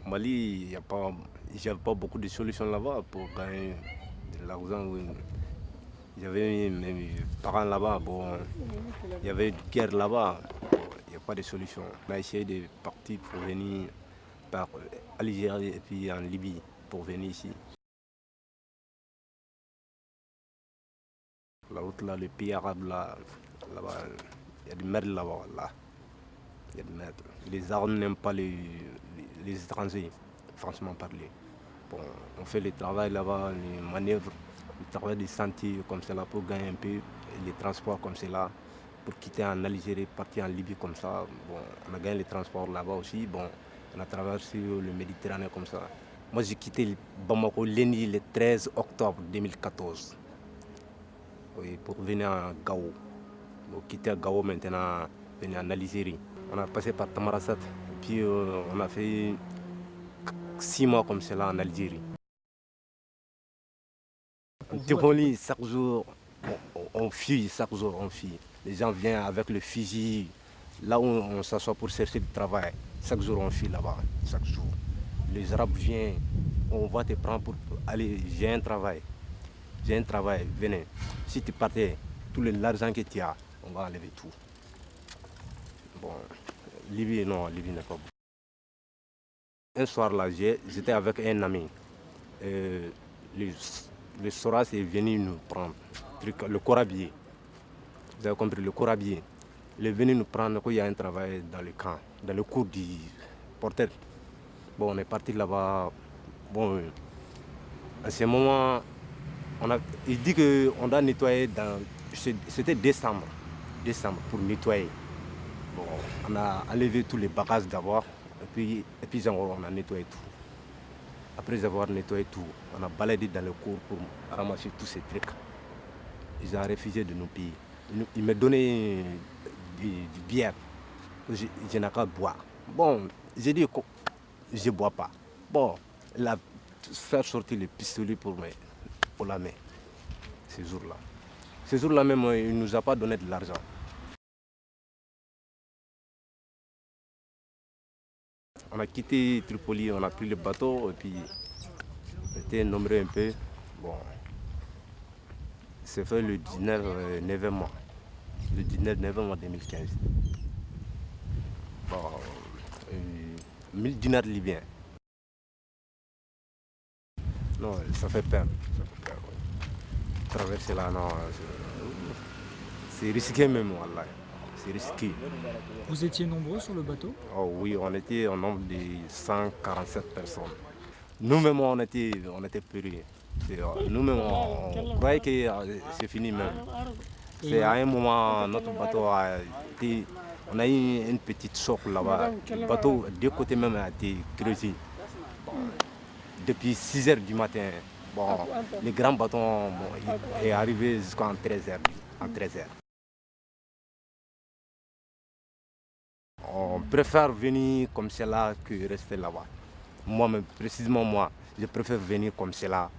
Au Mali, j'avais pas beaucoup de solutions là-bas pour gagner de l'argent. Oui. J'avais mes parents là-bas, bon, il y avait une guerre là-bas, bon, il n'y a pas de solution. On a essayé de partir pour venir par Algérie et puis en Libye pour venir ici. La route là, le pays arabe là-bas, il y a du merde là-bas, là. Il y a du merde. Les armes n'aiment pas les étrangers, franchement parler. Bon, on fait le travail là-bas, les manœuvres, le travail des sentiers comme cela pour gagner un peu, les transports comme cela, pour quitter en Algérie, partir en Libye comme ça. Bon, on a gagné les transports là-bas aussi. Bon, on a traversé le Méditerranée comme ça. Moi, j'ai quitté Bamako lundi le 13 octobre 2014. Oui, pour venir à Gao. Pour quitter Gao maintenant, venir en Algérie. On a passé par Tamarasat, puis on a fait 6 mois comme cela en Algérie. En Tiroli, chaque jour, on fuit, chaque jour on fuit. Les gens viennent avec le fusil, là où on s'assoit pour chercher du travail. Chaque jour on fuit là-bas, chaque jour. Les Arabes viennent, on va te prendre pour aller, j'ai un travail, venez. Si tu partais, tout l'argent que tu as, on va enlever tout. Bon, Libye, non, Libye n'est pas bon. Un soir là, j'étais avec un ami. Le, le Soras est venu nous prendre, le corabier. Vous avez compris, le corabier. Il est venu nous prendre, il y a un travail dans le camp, dans le cours du porteur. Bon, on est parti là-bas. Bon, à ce moment, il dit qu'on doit nettoyer dans. C'était décembre pour nettoyer. Bon, on a enlevé tous les bagages d'abord, et puis on a nettoyé tout. Après avoir nettoyé tout, on a baladé dans le cours pour ramasser tous ces trucs. Ils ont refusé de nous payer. Ils me donnaient du bière. Je n'ai qu'à boire. Bon, j'ai dit que je ne bois pas. Bon, il a fait sortir le pistolet pour la main, ce jour-là. Ce jour-là même, il ne nous a pas donné de l'argent. On a quitté Tripoli, on a pris le bateau et puis on était nombreux un peu. Bon, c'est fait le 19 novembre. Le 19 novembre 2015. Bon, 1000 dinars libyens. Non, ça fait peur. Ça fait peur, ouais. Traverser là, non, c'est risqué même, wallah. C'est risqué. Vous étiez nombreux sur le bateau? Oh oui, on était au nombre de 147 personnes. Nous-mêmes, on était perdus. Nous-mêmes, on croyait que c'est fini même. C'est à un moment, notre bateau a été. On a eu une petite choc là-bas. Le bateau, de côté même, a été creusé. Bon, depuis 6 heures du matin, bon, le grand bateau est arrivé jusqu'à 13 heures. En 13 heures. On préfère venir comme cela que rester là-bas. Moi-même, précisément moi, je préfère venir comme cela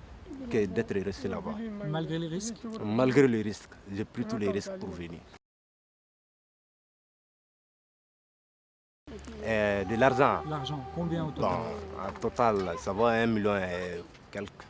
que d'être resté là-bas. Malgré les risques? Malgré les risques, j'ai pris tous les risques pour venir. De l'argent. L'argent, combien au total? Bon, en total, ça va 1 million et quelques.